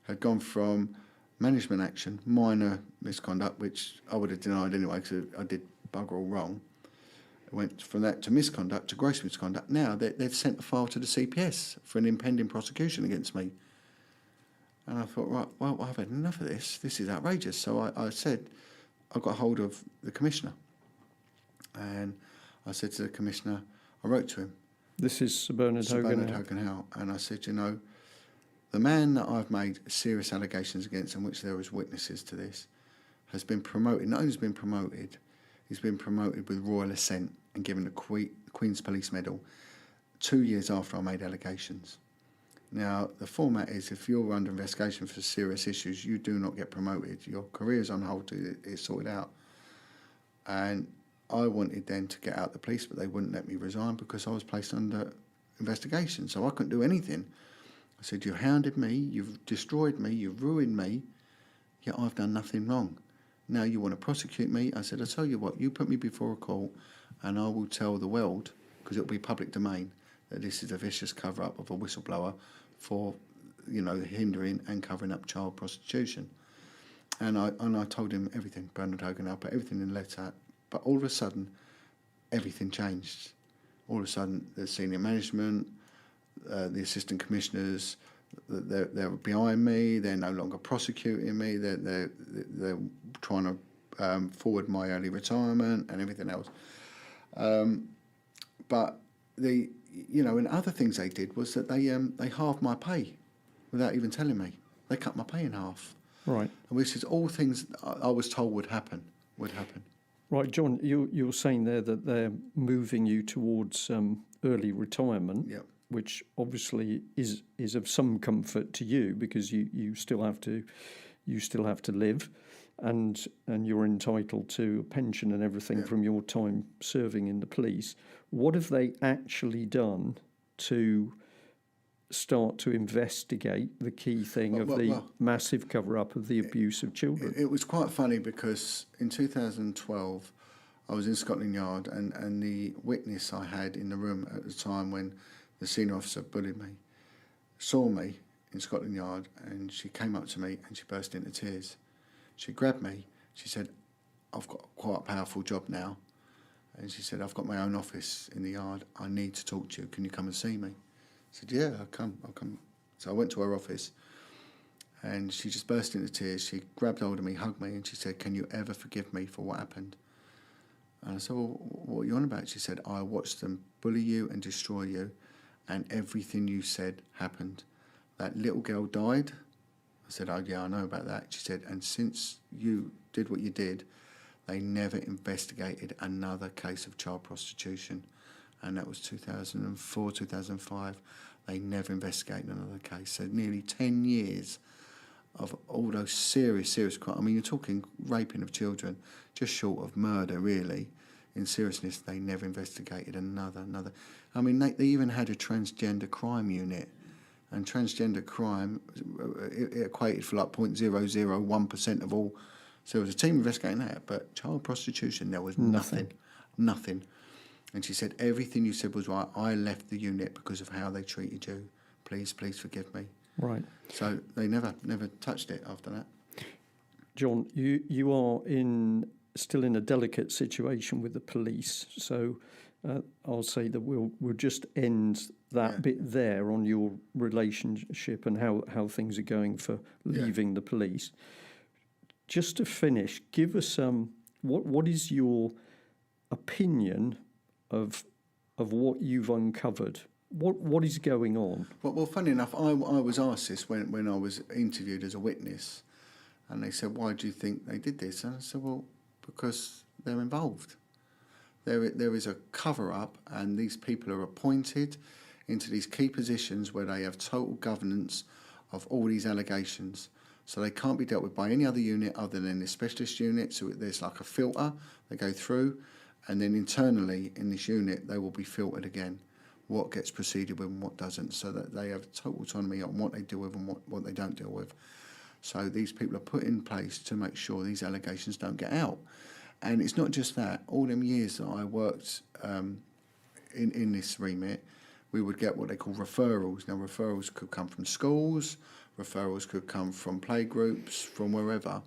had gone from management action, minor misconduct, which I would have denied anyway because I did bugger all wrong. It went from that to misconduct to gross misconduct. Now they've sent a file to the CPS for an impending prosecution against me. And I thought, right, well, I've had enough of this. This is outrageous. So I said, I got hold of the commissioner. And I said to the commissioner, I wrote to him. This is Sir Bernard Hogan-Howe. And I said, you know, the man that I've made serious allegations against, in which there was witnesses to this, has been promoted. Not only has been promoted, he's been promoted with royal assent and given the Queen's Police Medal 2 years after I made allegations. Now, the format is if you're under investigation for serious issues, you do not get promoted. Your career's on hold till it's sorted out. And I wanted then to get out the police, but they wouldn't let me resign because I was placed under investigation, so I couldn't do anything. I said, you hounded me, you've destroyed me, you've ruined me, yet I've done nothing wrong. Now you want to prosecute me? I said, I'll tell you what, you put me before a court and I will tell the world, because it'll be public domain, that this is a vicious cover-up of a whistleblower for, you know, hindering and covering up child prostitution. And I told him everything, Bernard Hogan-Howe, put everything in the letter. But all of a sudden, everything changed. All of a sudden, the senior management, the assistant commissioners, they're behind me. They're no longer prosecuting me. They're trying to forward my early retirement and everything else. But and other things they did was that they halved my pay without even telling me. They cut my pay in half. Right. And which is all things I was told would happen. Right, John, you're saying there that they're moving you towards early retirement, yep. Which obviously is of some comfort to you because you still have to live, and you're entitled to a pension and everything yep. from your time serving in the police. What have they actually done to start to investigate the key thing of the massive cover-up of the abuse of children? It was quite funny because in 2012 I was in Scotland Yard and the witness I had in the room at the time when the senior officer bullied me saw me in Scotland Yard, and she came up to me and she burst into tears. She grabbed me, she said, I've got quite a powerful job now, and she said, I've got my own office in the yard, I need to talk to you, can you come and see me? I said, yeah, I'll come. So I went to her office and she just burst into tears. She grabbed hold of me, hugged me, and she said, can you ever forgive me for what happened? And I said, well, what are you on about? She said, I watched them bully you and destroy you, and everything you said happened. That little girl died, said, oh yeah, I know about that. She said, and since you did what you did, they never investigated another case of child prostitution. And that was 2004, 2005. They never investigated another case. So nearly 10 years of all those serious crimes. I mean, you're talking raping of children, just short of murder, really. In seriousness, they never investigated another. I mean, they even had a transgender crime unit. And transgender crime, it equated for like 0.001% of all. So there was a team investigating that, but child prostitution, there was nothing. And she said, everything you said was right. I left the unit because of how they treated you. Please forgive me. Right. So they never touched it after that. John, you are still in a delicate situation with the police, so I'll say that we'll just end that bit there on your relationship and how things are going for leaving the police. Just to finish, give us what is your opinion of what you've uncovered? What is going on? Well, funny enough, I was asked this when I was interviewed as a witness, and they said, why do you think they did this? And I said, well, because they're involved. There is a cover-up, and these people are appointed into these key positions where they have total governance of all these allegations. So they can't be dealt with by any other unit other than the specialist unit. So there's like a filter they go through, and then internally in this unit they will be filtered again. What gets proceeded with and what doesn't, so that they have total autonomy on what they deal with and what they don't deal with. So these people are put in place to make sure these allegations don't get out. And it's not just that. All them years that I worked in this remit, we would get what they call referrals. Now, referrals could come from schools, referrals could come from playgroups, from wherever.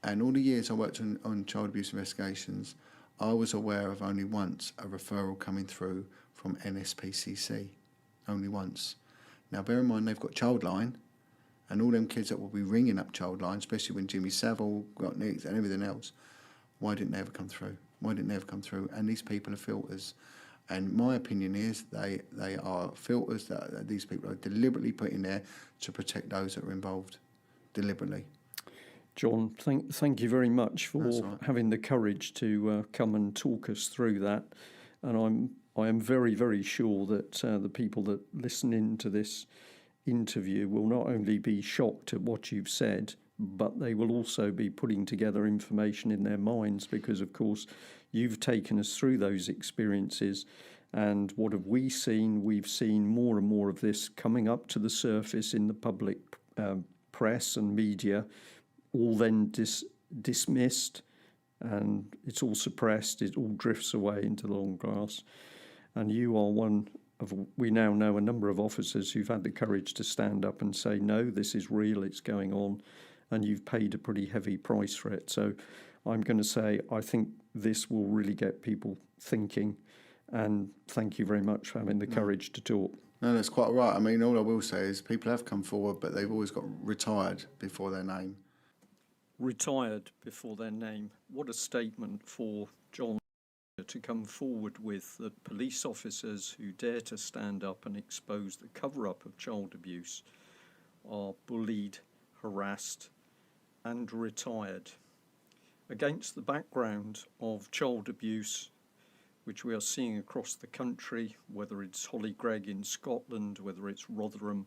And all the years I worked on child abuse investigations, I was aware of only once a referral coming through from NSPCC. Only once. Now, bear in mind, they've got Childline, and all them kids that will be ringing up Childline, especially when Jimmy Savile got nicked and everything else, why didn't they ever come through? And these people are filters. And my opinion is they are filters that these people are deliberately put in there to protect those that are involved, deliberately. John, thank you very much for having the courage to come and talk us through that. And I am very, very sure that the people that listen in to this interview will not only be shocked at what you've said, but they will also be putting together information in their minds because, of course, you've taken us through those experiences. And what have we seen? We've seen more and more of this coming up to the surface in the public press and media, all then dismissed, and it's all suppressed. It all drifts away into the long grass. And you are one of, we now know, a number of officers who've had the courage to stand up and say, no, this is real, it's going on, and you've paid a pretty heavy price for it. So I'm going to say I think this will really get people thinking, and thank you very much for having the courage to talk. No, that's quite right. I mean, all I will say is people have come forward, but they've always got retired before their name. Retired before their name. What a statement for John to come forward with, that police officers who dare to stand up and expose the cover-up of child abuse are bullied, harassed and retired. Against the background of child abuse, which we are seeing across the country, whether it's Hollygregg in Scotland, whether it's Rotherham,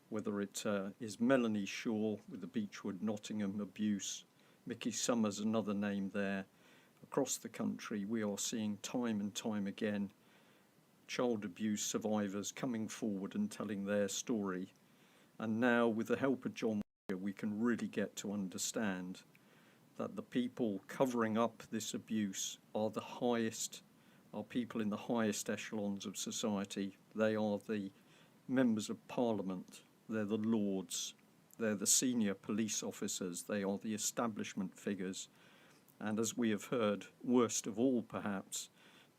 whether it is Melanie Shaw with the Beechwood Nottingham abuse, Mickey Summers, another name there. Across the country, we are seeing time and time again child abuse survivors coming forward and telling their story. And now, with the help of John, we can really get to understand that the people covering up this abuse are people in the highest echelons of society. They are the members of Parliament, they're the lords, they're the senior police officers, they are the establishment figures. And as we have heard, worst of all perhaps,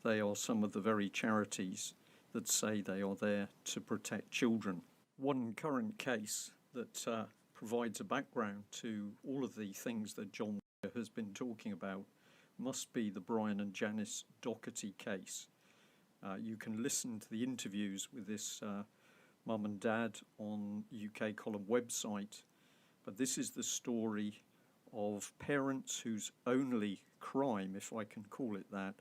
they are some of the very charities that say they are there to protect children. One current case that provides a background to all of the things that John has been talking about must be the Brian and Janice Doherty case. You can listen to the interviews with this mum and dad on UK Column website, But this is the story of parents whose only crime, if I can call it that,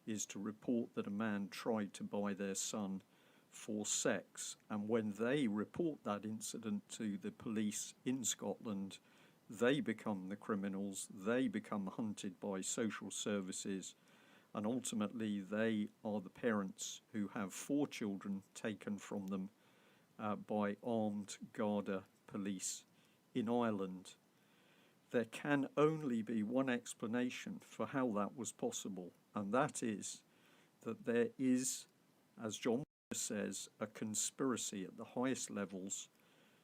is to report that a man tried to buy their son for sex. And when they report that incident to the police in Scotland, they become the criminals, they become hunted by social services, and ultimately they are the parents who have 4 children taken from them by armed Garda police in Ireland. There can only be one explanation for how that was possible, and that is that there is, as John says, a conspiracy at the highest levels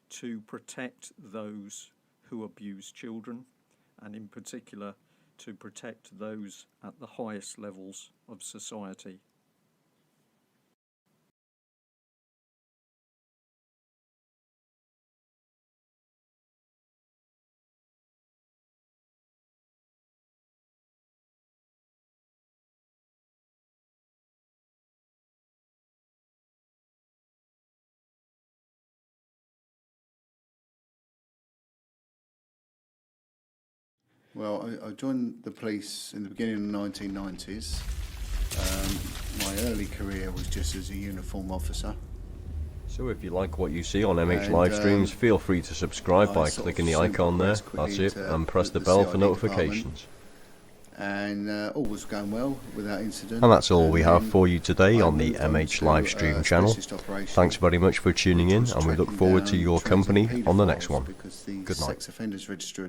to protect those who abuse children, and in particular to protect those at the highest levels of society. Well, I joined the police in the beginning of the 1990s. My early career was just as a uniform officer. So if you like what you see on MH And, live streams, feel free to subscribe I by sort of clicking the soon icon there, progressed quickly that's it, into and press the the bell for CID notifications. And all was going well without incident. And that's all we have then for you today I on the moved on MH to, live stream channel. specialist operation, Thanks very much for tuning which in, was and we look tracking forward to down your transient company on the next paedophiles one. because the Good night. sex offenders register